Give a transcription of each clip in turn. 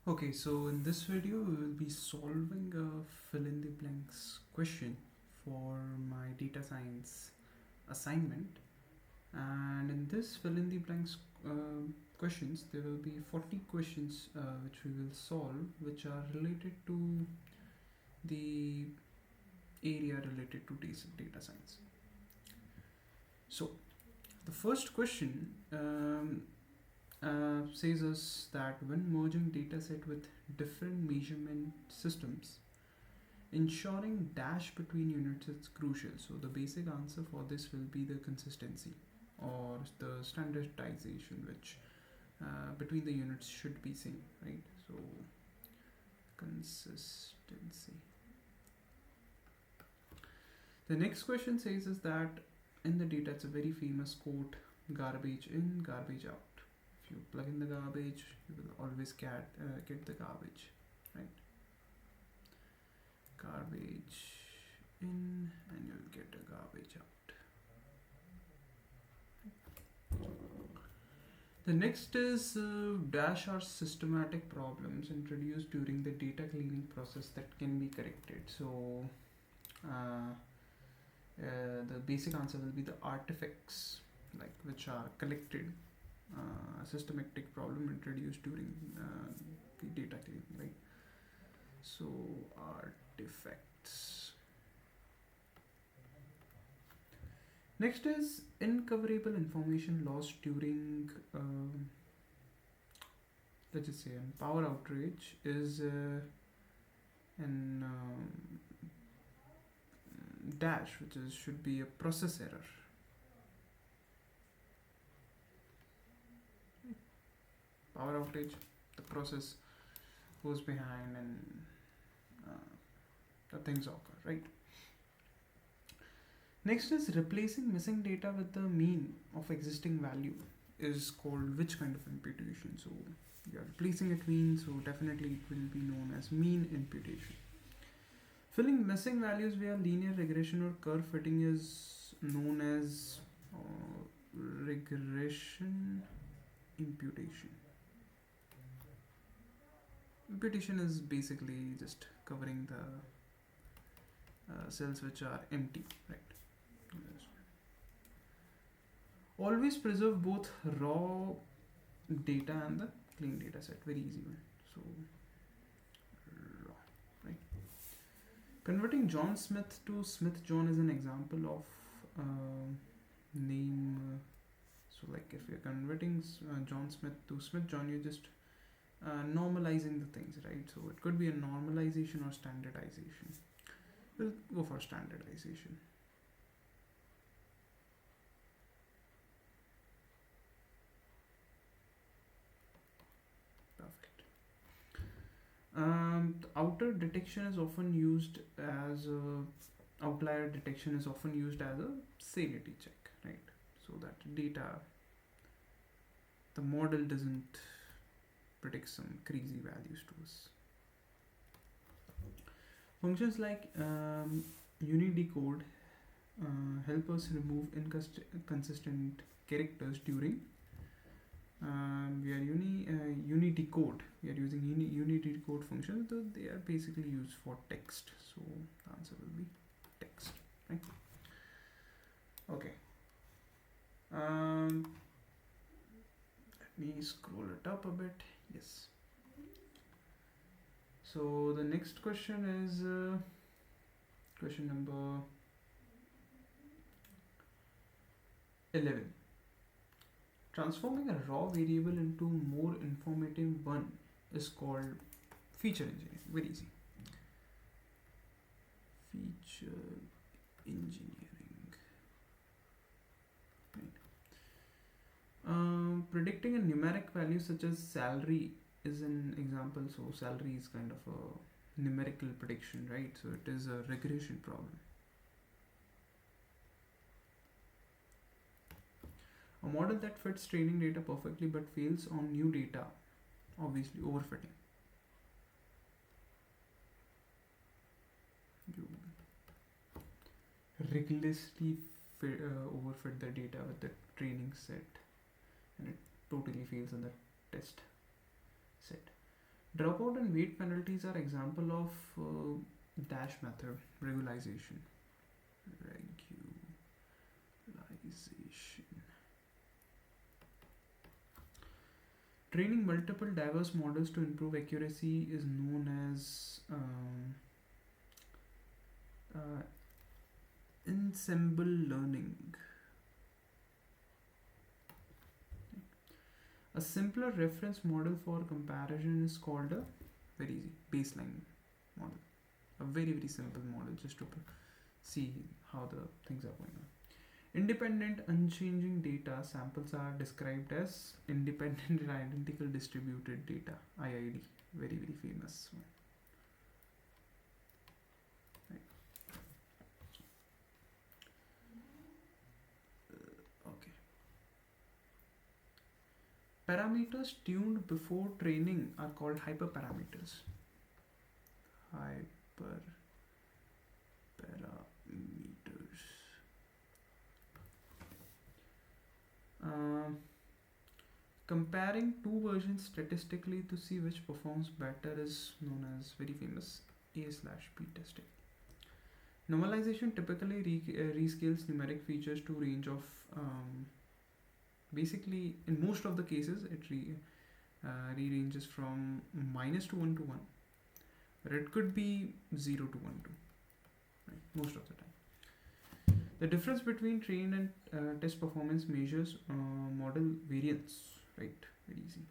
Okay, so in this video we will be solving a fill in the blanks question for my data science assignment, and in this fill in the blanks questions there will be 40 questions which we will solve, which are related to the area related to data science. So the first question says us that when merging dataset with different measurement systems, ensuring dash between units is crucial. So the basic answer for this will be the consistency or the standardization, which between the units should be same, right? So consistency. The next question says is that in the data, it's a very famous quote: garbage in, garbage out. If you plug in the garbage, you will always get the garbage, right? Garbage in, and you'll get a garbage out. The next is dash are systematic problems introduced during the data cleaning process that can be corrected. So the basic answer will be the artifacts, like which are collected, systematic problem introduced during the data cleaning, right? So artifacts. Next is uncoverable information lost during let's just say a power outrage is an dash, which is should be a process error. Power outage, the process goes behind and the things occur, right? Next is replacing missing data with the mean of existing value is called which kind of imputation? So you are replacing it mean, so definitely it will be known as mean imputation. Filling missing values via linear regression or curve fitting is known as regression imputation. Imputation is basically just covering the cells which are empty, right? Always preserve both raw data and the clean data set. Very easy one. So raw, right? Converting John Smith to Smith John is an example of name. So like if you're converting John Smith to Smith John, you're just normalizing the things, right? So it could be a normalization or standardization. We'll go for standardization. Perfect. Outer detection is often used as outlier detection is often used as a sanity check, right? So that data, the model doesn't predict some crazy values to us. Functions like unidecode help us remove inconsistent characters during we are unidecode. We are using unidecode functions. So they are basically used for text. So the answer will be text, right? Okay. Let me scroll it up a bit. Yes. So the next question is question number 11. Transforming a raw variable into more informative one is called feature engineering. Very easy. Feature engineering. Right. Predicting a numeric value such as salary is an example. So salary is kind of a numerical prediction, right? So it is a regression problem. A model that fits training data perfectly but fails on new data, obviously overfitting. You rigorously overfit the data with the training set, and it totally fails on the test set. Dropout and weight penalties are example of dash method regularization. Regularization. Training multiple diverse models to improve accuracy is known as ensemble learning. A simpler reference model for comparison is called a very easy baseline model. A very simple model just to see how the things are going on. Independent unchanging data samples are described as independent and identical distributed data, IID. Very famous one. Okay. Parameters tuned before training are called hyperparameters. Hyperparameters. Comparing two versions statistically to see which performs better is known as very famous A/B testing. Normalization typically rescales numeric features to range of basically in most of the cases it rearranges from minus to 1 to 1, but it could be 0 to 1 to, right, most of the time. The difference between train and test performance measures model variance, right? Very easy.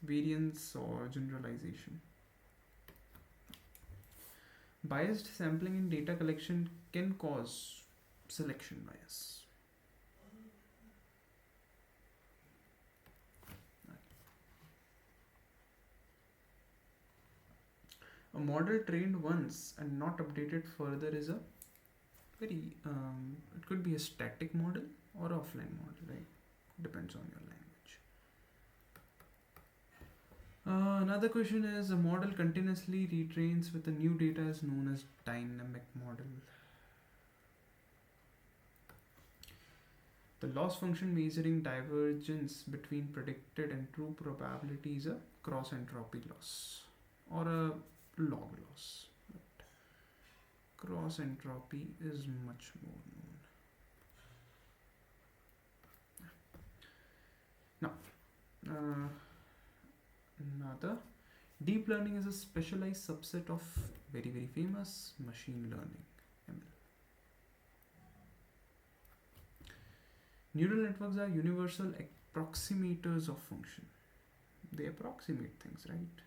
Variance or generalization. Biased sampling in data collection can cause selection bias. A model trained once and not updated further is a very it could be a static model or offline model, right? Depends on your language. Another question is a model continuously retrains with the new data is known as dynamic model. The loss function measuring divergence between predicted and true probability is a cross entropy loss or a log loss. But cross entropy is much more known. Now, another deep learning is a specialized subset of very famous machine learning, ML. Neural networks are universal approximators of function. They approximate things, right?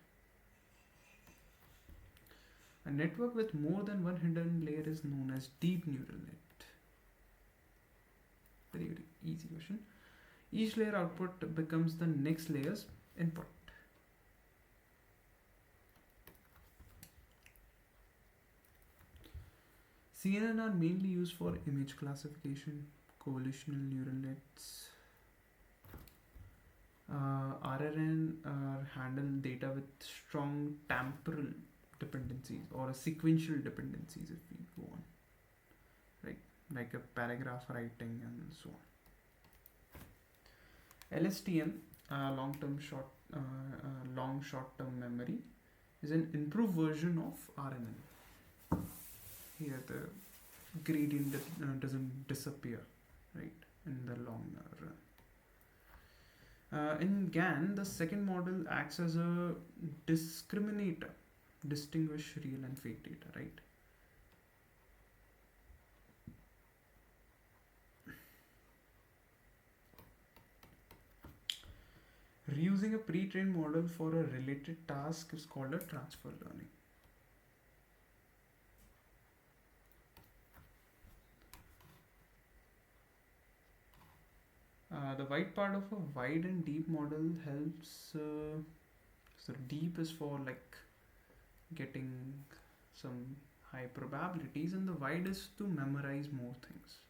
A network with more than one hidden layer is known as deep neural net. Very easy question. Each layer output becomes the next layer's input. CNN are mainly used for image classification, convolutional neural nets. RNN handle data with strong temporal dependencies or sequential dependencies if we go on, right, like a paragraph writing and so on. LSTM, long short-term memory, is an improved version of RNN. Here the gradient doesn't disappear, right, in the long run. In GAN, the second model acts as a discriminator, distinguish real and fake data, right? Reusing a pre-trained model for a related task is called a transfer learning. The white part of a wide and deep model helps. So deep is for like getting some high probabilities, and the wide is to memorize more things.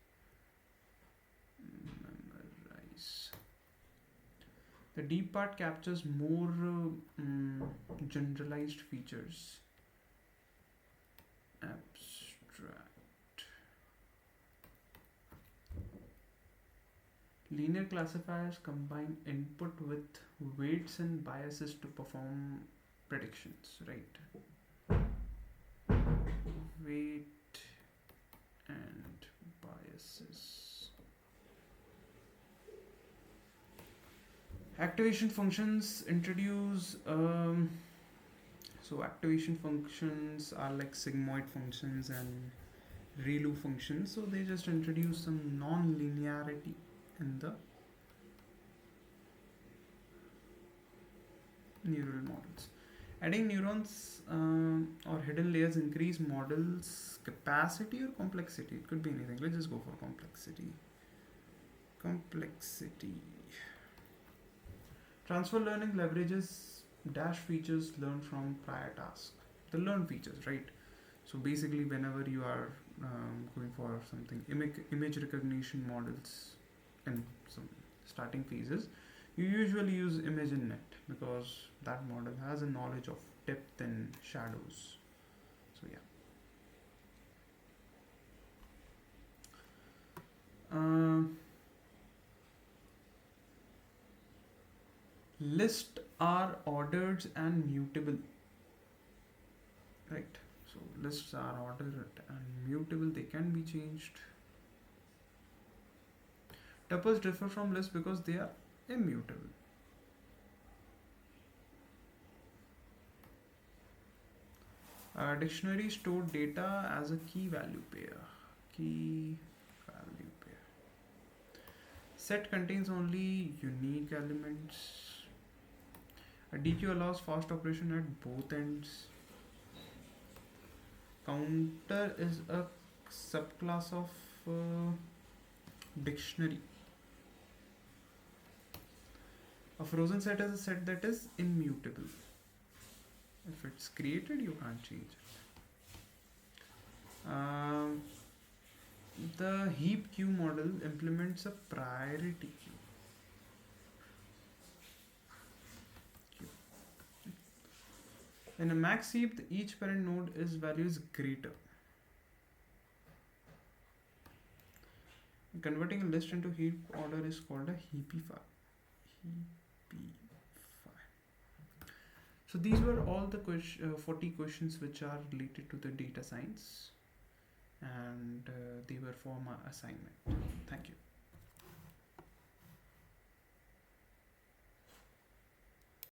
Memorize. The deep part captures more generalized features. Abstract. Linear classifiers combine input with weights and biases to perform predictions, right? Weight and biases. Activation functions introduce so activation functions are like sigmoid functions and ReLU functions, so they just introduce some non-linearity in the neural models. Adding neurons or hidden layers increase models capacity or complexity. It could be anything. Let's just go for complexity. Complexity. Transfer learning leverages dash features learned from prior tasks. The learn features, right? So basically, whenever you are going for something image recognition models in some starting phases, you usually use ImageNet because that model has a knowledge of depth and shadows. So yeah. Lists are ordered and mutable, right? So lists are ordered and mutable, they can be changed. Tuples differ from lists because they are immutable. Dictionary store data as a key value pair. Key value pair. Set contains only unique elements. A DQ allows fast operation at both ends. Counter is a subclass of dictionary. A frozen set is a set that is immutable. If it's created, you can't change it. The heap queue model implements a priority queue. In a max heap, each parent node is value is greater. Converting a list into heap order is called a heapify. So these were all the 40 questions which are related to the data science, and they were for my assignment. Thank you.